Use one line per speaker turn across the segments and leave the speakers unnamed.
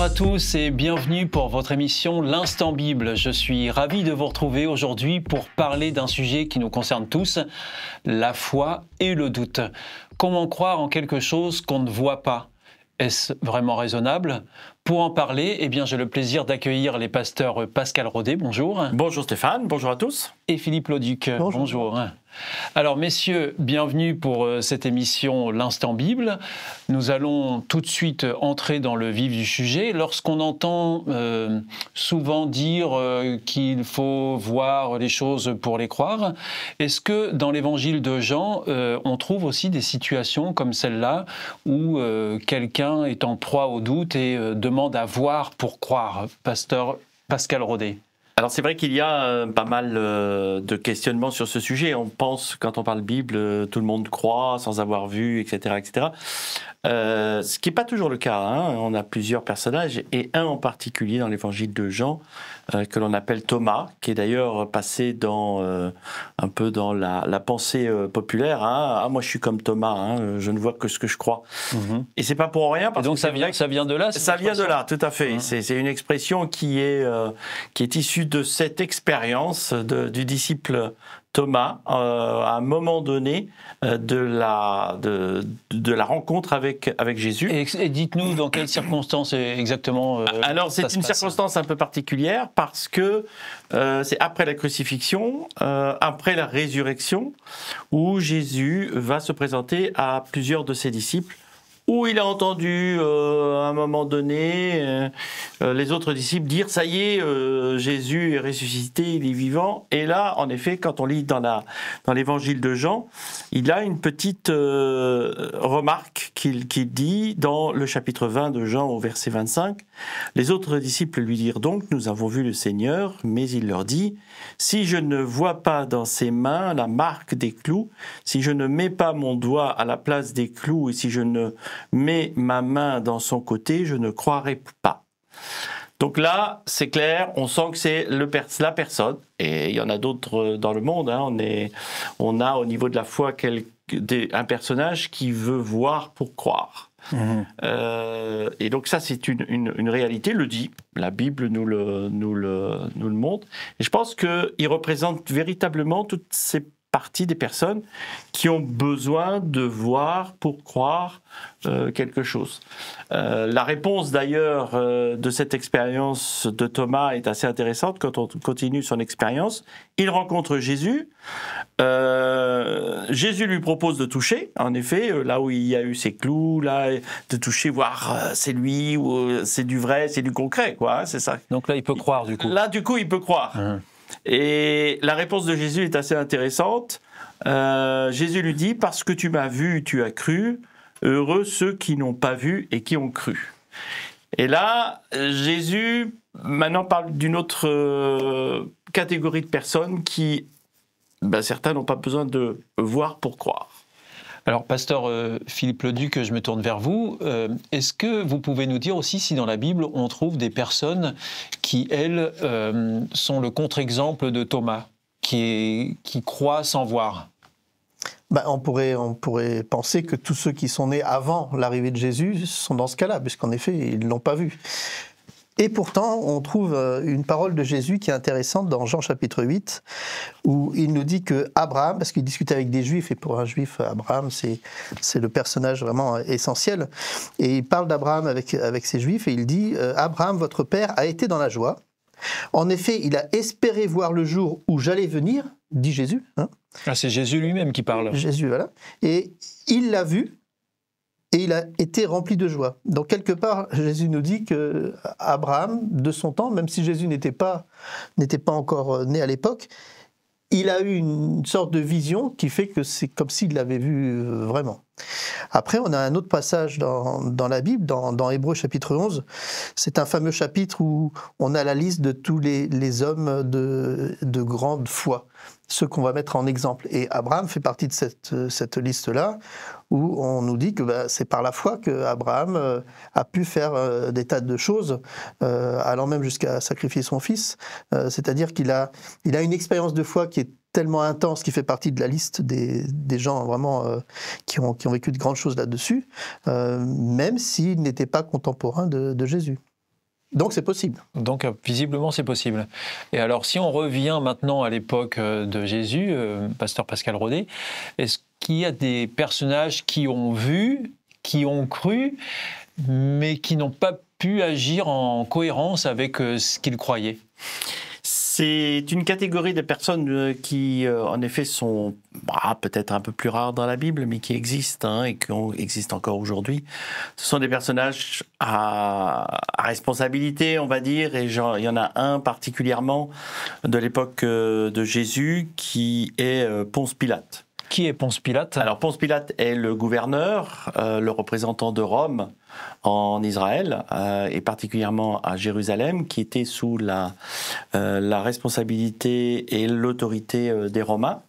Bonjour à tous et bienvenue pour votre émission L'Instant Bible. Je suis ravi de vous retrouver aujourd'hui pour parler d'un sujet qui nous concerne tous, la foi et le doute. Comment croire en quelque chose qu'on ne voit pas ? Est-ce vraiment raisonnable ? Pour en parler, j'ai le plaisir d'accueillir les pasteurs Pascal Rodet, bonjour.
Bonjour Stéphane, bonjour à tous.
Et Philippe Lauduc, bonjour. Alors messieurs, bienvenue pour cette émission L'Instant Bible. Nous allons tout de suite entrer dans le vif du sujet. Lorsqu'on entend souvent dire qu'il faut voir les choses pour les croire, est-ce que dans l'évangile de Jean, on trouve aussi des situations comme celle-là où quelqu'un est en proie au doute et demande à voir pour croire, pasteur Pascal Rodet?
Alors c'est vrai qu'il y a pas mal de questionnements sur ce sujet. On pense, quand on parle Bible, tout le monde croit sans avoir vu, etc. etc. Ce qui n'est pas toujours le cas. On a plusieurs personnages, et un en particulier dans l'évangile de Jean, que l'on appelle Thomas, qui est d'ailleurs passé un peu dans la pensée populaire. Ah, moi je suis comme Thomas, je ne vois que ce que je crois. Et c'est pas pour rien. Parce
et donc
que
ça vient de là?
Ça vient de là, tout à fait. C'est une expression qui est issue de cette expérience du disciple Thomas, à un moment donné de la rencontre avec Jésus.
Et dites-nous dans quelles circonstances exactement
Alors c'est une circonstance un peu particulière parce que c'est après la crucifixion, après la résurrection, où Jésus va se présenter à plusieurs de ses disciples, où il a entendu à un moment donné les autres disciples dire « ça y est, Jésus est ressuscité, il est vivant ». Et là, en effet, quand on lit dans l'évangile de Jean, il a une petite remarque qu'il dit dans le chapitre 20 de Jean au verset 25. « Les autres disciples lui dirent donc « Nous avons vu le Seigneur », mais il leur dit « Si je ne vois pas dans ses mains la marque des clous, si je ne mets pas mon doigt à la place des clous et si je ne mets ma main dans son côté, je ne croirai pas. » Donc là, c'est clair, on sent que c'est la personne, et il y en a d'autres dans le monde. On a au niveau de la foi un personnage qui veut voir pour croire. Et donc ça, c'est une réalité, le dit. La Bible nous le montre. Et je pense qu'il représente véritablement toutes ces partie des personnes qui ont besoin de voir pour croire quelque chose. La réponse d'ailleurs de cette expérience de Thomas est assez intéressante quand on continue son expérience. Il rencontre Jésus. Jésus lui propose de toucher, en effet, là où il y a eu ses clous, là, de toucher, voir c'est lui, ou c'est du vrai, c'est du concret, quoi, c'est ça.
Donc là, il peut croire du coup.
Là, du coup, il peut croire. Et la réponse de Jésus est assez intéressante. Jésus lui dit « Parce que tu m'as vu, tu as cru. Heureux ceux qui n'ont pas vu et qui ont cru. » Et là, Jésus maintenant parle d'une autre catégorie de personnes qui, certains n'ont pas besoin de voir pour croire.
Alors, pasteur Philippe Lauduc, je me tourne vers vous. Est-ce que vous pouvez nous dire aussi si dans la Bible, on trouve des personnes qui, elles, sont le contre-exemple de Thomas, qui croient sans voir?
On pourrait penser que tous ceux qui sont nés avant l'arrivée de Jésus sont dans ce cas-là, puisqu'en effet, ils ne l'ont pas vu. Et pourtant, on trouve une parole de Jésus qui est intéressante dans Jean chapitre 8, où il nous dit que Abraham, parce qu'il discute avec des Juifs, et pour un Juif, Abraham, c'est le personnage vraiment essentiel, et il parle d'Abraham avec ces Juifs, et il dit « Abraham, votre père, a été dans la joie. En effet, il a espéré voir le jour où j'allais venir, dit Jésus. »
C'est Jésus lui-même qui parle.
Jésus, voilà. Et il l'a vu, et il a été rempli de joie. Donc, quelque part, Jésus nous dit que Abraham, de son temps, même si Jésus n'était pas encore né à l'époque, il a eu une sorte de vision qui fait que c'est comme s'il l'avait vu vraiment. Après, on a un autre passage dans la Bible, dans Hébreux chapitre 11. C'est un fameux chapitre où on a la liste de tous les hommes de grande foi, ceux qu'on va mettre en exemple. Et Abraham fait partie de cette liste-là, où on nous dit que c'est par la foi qu'Abraham a pu faire des tas de choses, allant même jusqu'à sacrifier son fils. C'est-à-dire qu'il a une expérience de foi qui est tellement intense, qui fait partie de la liste des gens vraiment qui ont vécu de grandes choses là-dessus, même s'il n'était pas contemporain de Jésus. Donc c'est possible.
Donc visiblement c'est possible. Et alors si on revient maintenant à l'époque de Jésus, pasteur Pascal Rodet, est-ce qu'il y a des personnages qui ont vu, qui ont cru, mais qui n'ont pas pu agir en cohérence avec ce qu'ils croyaient?
C'est une catégorie de personnes qui, en effet, sont peut-être un peu plus rares dans la Bible, mais qui existent et qui existent encore aujourd'hui. Ce sont des personnages à responsabilité, on va dire, et il y en a un particulièrement de l'époque de Jésus qui est Ponce Pilate.
Qui est Ponce Pilate?
Alors Ponce Pilate est le gouverneur, le représentant de Rome en Israël, et particulièrement à Jérusalem, qui était sous la responsabilité et l'autorité des Romains.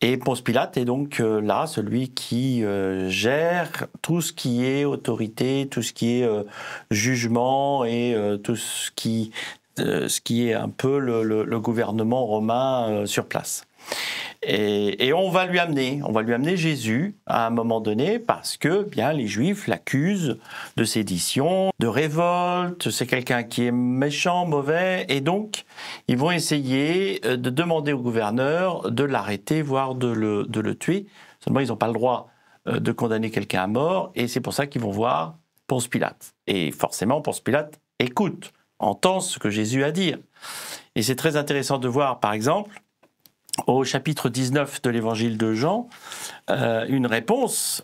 Et Ponce Pilate est donc là, celui qui gère tout ce qui est autorité, tout ce qui est jugement et tout ce qui est un peu le gouvernement romain sur place. Et on va lui amener Jésus à un moment donné parce que bien les Juifs l'accusent de sédition, de révolte, c'est quelqu'un qui est méchant, mauvais, et donc ils vont essayer de demander au gouverneur de l'arrêter, voire de le tuer. Seulement ils n'ont pas le droit de condamner quelqu'un à mort, et c'est pour ça qu'ils vont voir Ponce Pilate. Et forcément Ponce Pilate écoute, entend ce que Jésus a à dire. Et c'est très intéressant de voir par exemple au chapitre 19 de l'évangile de Jean, une réponse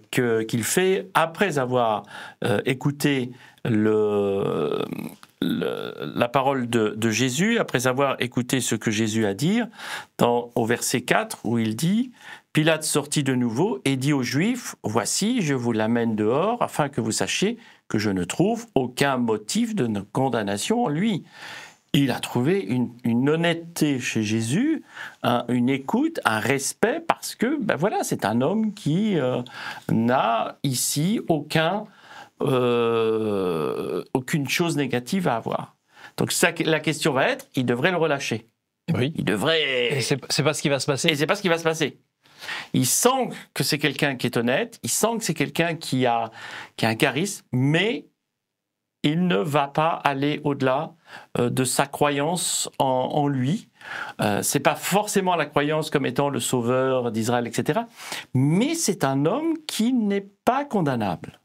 qu'il fait après avoir écouté la parole de Jésus, après avoir écouté ce que Jésus a dit, au verset 4, où il dit « Pilate sortit de nouveau et dit aux Juifs, « Voici, je vous l'amène dehors, afin que vous sachiez que je ne trouve aucun motif de condamnation en lui. » Il a trouvé une honnêteté chez Jésus, une écoute, un respect, parce que voilà, c'est un homme qui n'a ici aucune chose négative à avoir. Donc la question va être, il devrait le relâcher.
Oui.
Il devrait.
Et c'est pas ce qui va se passer.
Et c'est pas ce qui va se passer. Il sent que c'est quelqu'un qui est honnête, il sent que c'est quelqu'un qui a un charisme, mais il ne va pas aller au-delà de sa croyance en lui. C'est pas forcément la croyance comme étant le sauveur d'Israël, etc. Mais c'est un homme qui n'est pas condamnable.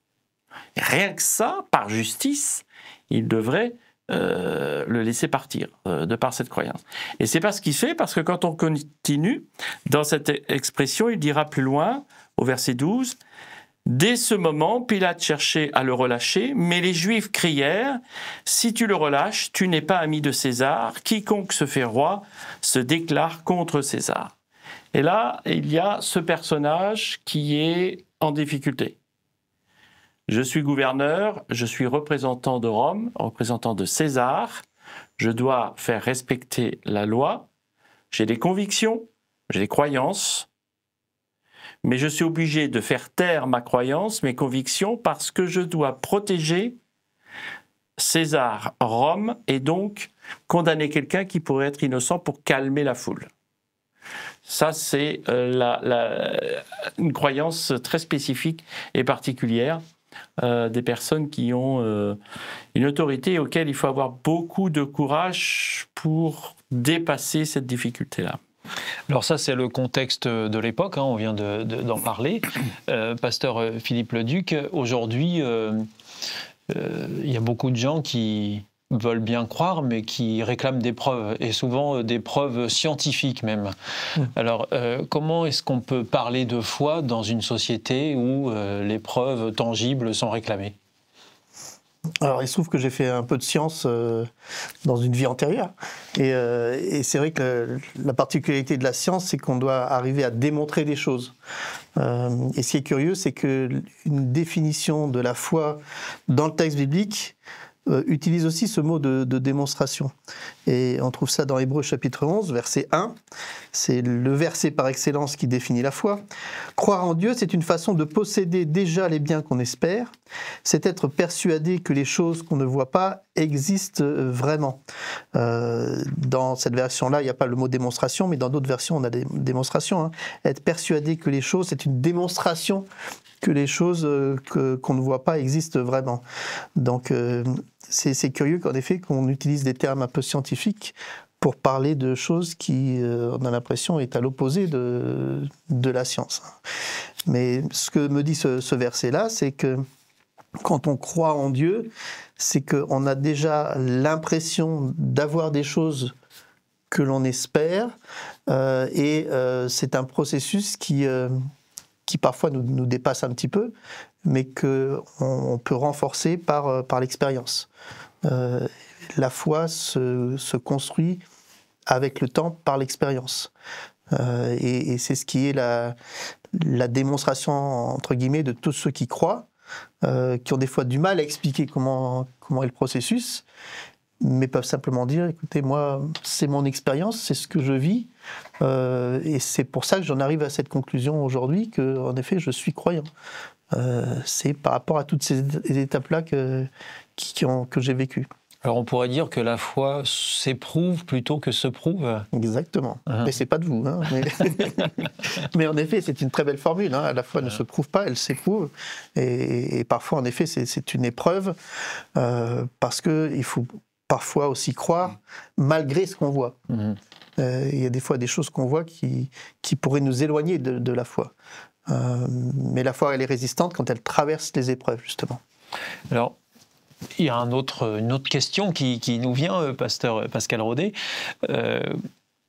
Et rien que ça, par justice, il devrait le laisser partir de par cette croyance. Et c'est pas ce qu'il fait, parce que quand on continue dans cette expression, il dira plus loin, au verset 12, « Dès ce moment, Pilate cherchait à le relâcher, mais les Juifs crièrent « Si tu le relâches, tu n'es pas ami de César. Quiconque se fait roi se déclare contre César. » Et là, il y a ce personnage qui est en difficulté. Je suis gouverneur, je suis représentant de Rome, représentant de César. Je dois faire respecter la loi. J'ai des convictions, j'ai des croyances. Mais je suis obligé de faire taire ma croyance, mes convictions, parce que je dois protéger César, Rome, et donc condamner quelqu'un qui pourrait être innocent pour calmer la foule. Ça, c'est une croyance très spécifique et particulière des personnes qui ont une autorité auquel il faut avoir beaucoup de courage pour dépasser cette difficulté-là.
Alors ça, c'est le contexte de l'époque, on vient d'en parler. Pasteur Philippe Leduc, aujourd'hui, il y a beaucoup de gens qui veulent bien croire, mais qui réclament des preuves, et souvent des preuves scientifiques même. Alors, comment est-ce qu'on peut parler de foi dans une société où les preuves tangibles sont réclamées ?
Alors, il se trouve que j'ai fait un peu de science dans une vie antérieure. Et c'est vrai que la particularité de la science, c'est qu'on doit arriver à démontrer des choses. Et ce qui est curieux, c'est qu'une définition de la foi dans le texte biblique utilise aussi ce mot de démonstration. Et on trouve ça dans Hébreux chapitre 11, verset 1. C'est le verset par excellence qui définit la foi. Croire en Dieu, c'est une façon de posséder déjà les biens qu'on espère. C'est être persuadé que les choses qu'on ne voit pas existent vraiment. Dans cette version-là, il n'y a pas le mot démonstration, mais dans d'autres versions, on a des démonstrations. Être persuadé que les choses, c'est une démonstration que les choses qu'on ne voit pas existent vraiment. Donc, c'est curieux qu'en effet, qu'on utilise des termes un peu scientifiques pour parler de choses qui, on a l'impression, est à l'opposé de la science. Mais ce que me dit ce verset-là, c'est que quand on croit en Dieu, c'est qu'on a déjà l'impression d'avoir des choses que l'on espère, et c'est un processus qui parfois nous dépasse un petit peu, mais qu'on peut renforcer par l'expérience. La foi se construit avec le temps par l'expérience. Et c'est ce qui est la démonstration, entre guillemets, de tous ceux qui croient, qui ont des fois du mal à expliquer comment est le processus, mais peuvent simplement dire, écoutez, moi, c'est mon expérience, c'est ce que je vis, et c'est pour ça que j'en arrive à cette conclusion aujourd'hui, qu'en effet, je suis croyant. C'est par rapport à toutes ces étapes-là que j'ai vécues.
Alors on pourrait dire que la foi s'éprouve plutôt que se prouve.
Exactement. Mais c'est pas de vous. Hein, mais en effet, c'est une très belle formule. Hein. La foi ne se prouve pas, elle s'éprouve. Et parfois, en effet, c'est une épreuve, parce qu'il faut parfois aussi croire malgré ce qu'on voit. Il y a des fois des choses qu'on voit qui pourraient nous éloigner de la foi. Mais la foi, elle est résistante quand elle traverse les épreuves, justement.
Alors, il y a une autre question qui nous vient, pasteur Pascal Rodet.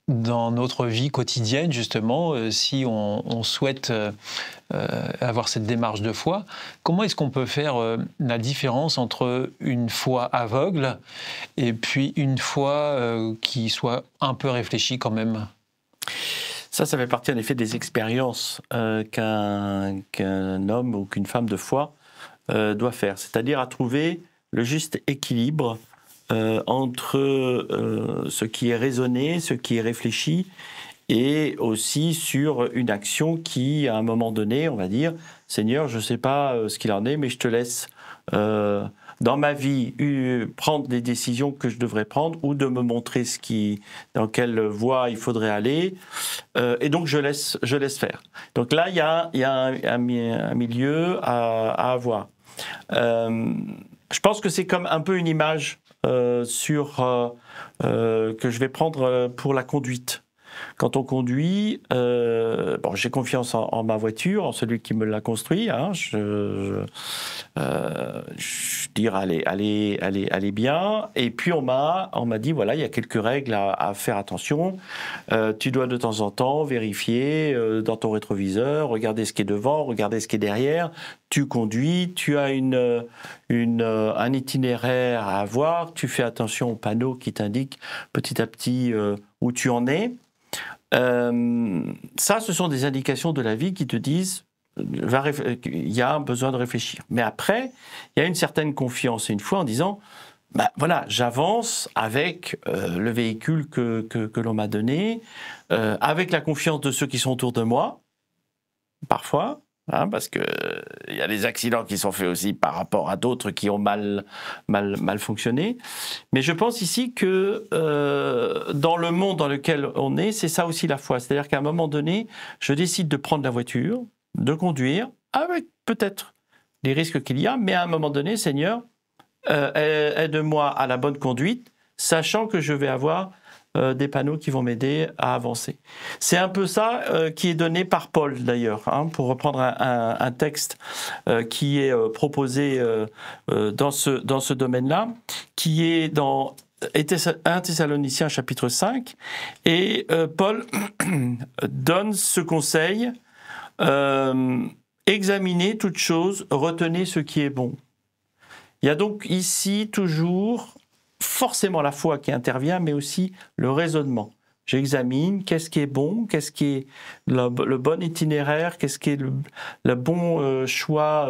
Dans notre vie quotidienne, justement, si on souhaite avoir cette démarche de foi, comment est-ce qu'on peut faire la différence entre une foi aveugle et puis une foi qui soit un peu réfléchie quand même ?
Ça fait partie en effet des expériences qu'un homme ou qu'une femme de foi doit faire. C'est-à-dire à trouver le juste équilibre entre ce qui est raisonné, ce qui est réfléchi, et aussi sur une action qui, à un moment donné, on va dire, Seigneur, je ne sais pas ce qu'il en est, mais je te laisse dans ma vie prendre des décisions que je devrais prendre, ou de me montrer dans quelle voie il faudrait aller, et donc je laisse faire. Donc là, il y a un milieu à avoir. Je pense que c'est comme un peu une image que je vais prendre pour la conduite. Quand on conduit, j'ai confiance en ma voiture, en celui qui me l'a construit. Hein, je dire, allez bien. Et puis on m'a dit, voilà, il y a quelques règles à faire attention. Tu dois de temps en temps vérifier dans ton rétroviseur, regarder ce qui est devant, regarder ce qui est derrière. Tu conduis, tu as un itinéraire à avoir. Tu fais attention aux panneaux qui t'indiquent petit à petit où tu en es. Ça, ce sont des indications de la vie qui te disent il y a besoin de réfléchir. Mais après, il y a une certaine confiance et une foi en disant voilà, j'avance avec le véhicule que l'on m'a donné, avec la confiance de ceux qui sont autour de moi, parfois. Hein, parce qu'il y a des accidents qui sont faits aussi par rapport à d'autres qui ont mal fonctionné. Mais je pense ici que dans le monde dans lequel on est, c'est ça aussi la foi. C'est-à-dire qu'à un moment donné, je décide de prendre la voiture, de conduire, avec peut-être les risques qu'il y a, mais à un moment donné, Seigneur, aide-moi à la bonne conduite, sachant que je vais avoir des panneaux qui vont m'aider à avancer. C'est un peu ça qui est donné par Paul d'ailleurs, hein, pour reprendre un texte qui est proposé dans ce domaine-là, qui est dans 1 Thessaloniciens chapitre 5, et Paul donne ce conseil, examinez toutes choses, retenez ce qui est bon. Il y a donc ici toujours forcément la foi qui intervient, mais aussi le raisonnement. J'examine qu'est-ce qui est bon, qu'est-ce qui est le bon itinéraire, qu'est-ce qui est le bon choix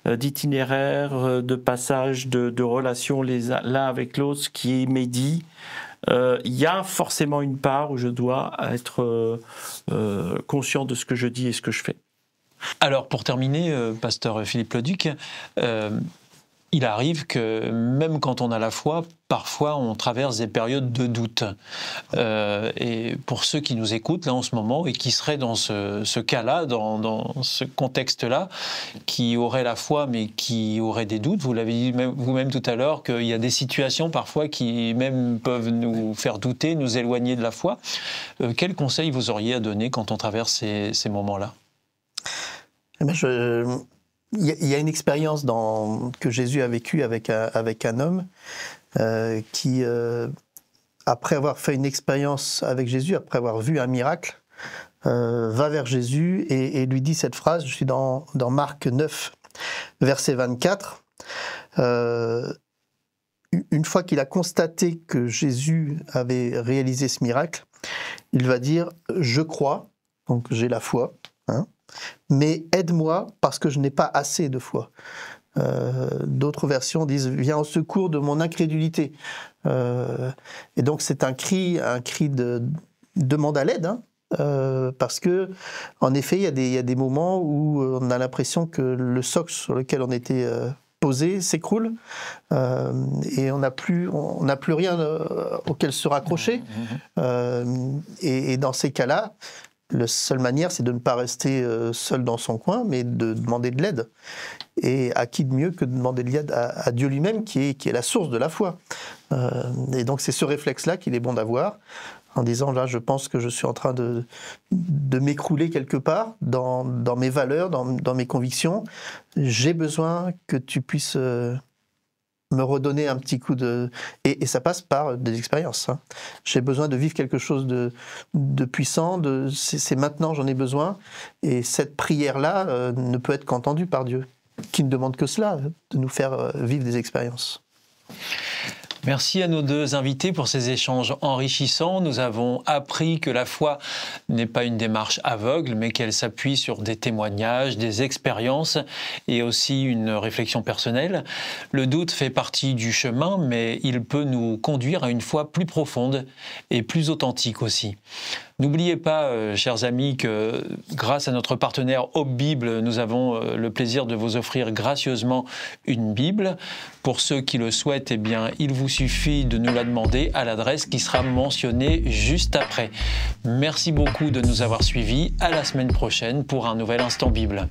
d'itinéraire, de passage, de relations l'un avec l'autre, ce qui est médit. Il y a forcément une part où je dois être conscient de ce que je dis et ce que je fais.
Alors, pour terminer, pasteur Philippe Leduc, il arrive que même quand on a la foi, parfois on traverse des périodes de doute. Et pour ceux qui nous écoutent là en ce moment et qui seraient dans ce cas-là, dans ce contexte-là, qui auraient la foi mais qui auraient des doutes, vous l'avez dit vous-même tout à l'heure, qu'il y a des situations parfois qui même peuvent nous faire douter, nous éloigner de la foi. Quel conseil vous auriez à donner quand on traverse ces moments-là ?
Il y a une expérience que Jésus a vécue avec un homme qui, après avoir fait une expérience avec Jésus, après avoir vu un miracle, va vers Jésus et lui dit cette phrase, je suis dans Marc 9, verset 24. Une fois qu'il a constaté que Jésus avait réalisé ce miracle, il va dire « Je crois », donc j'ai la foi, hein, mais aide-moi parce que je n'ai pas assez de foi. D'autres versions disent « Viens au secours de mon incrédulité ». Et donc c'est un cri de demande à l'aide, hein, parce que en effet il y a des moments où on a l'impression que le socle sur lequel on était posé s'écroule et on n'a plus rien auquel se raccrocher. Et dans ces cas-là, la seule manière, c'est de ne pas rester seul dans son coin, mais de demander de l'aide. Et à qui de mieux que de demander de l'aide à Dieu lui-même, qui est la source de la foi. Et donc c'est ce réflexe-là qu'il est bon d'avoir, en disant, là, je pense que je suis en train de m'écrouler quelque part dans mes valeurs, dans mes convictions. J'ai besoin que tu puisses me redonner un petit coup de... Et ça passe par des expériences. Hein. J'ai besoin de vivre quelque chose de puissant, c'est maintenant, j'en ai besoin. Et cette prière-là ne peut être qu'entendue par Dieu, qui ne demande que cela, de nous faire vivre des expériences.
Merci à nos deux invités pour ces échanges enrichissants. Nous avons appris que la foi n'est pas une démarche aveugle, mais qu'elle s'appuie sur des témoignages, des expériences et aussi une réflexion personnelle. Le doute fait partie du chemin, mais il peut nous conduire à une foi plus profonde et plus authentique aussi. N'oubliez pas, chers amis, que grâce à notre partenaire Hope Bible, nous avons le plaisir de vous offrir gracieusement une Bible. Pour ceux qui le souhaitent, eh bien, il vous suffit de nous la demander à l'adresse qui sera mentionnée juste après. Merci beaucoup de nous avoir suivis. À la semaine prochaine pour un nouvel Instant Bible.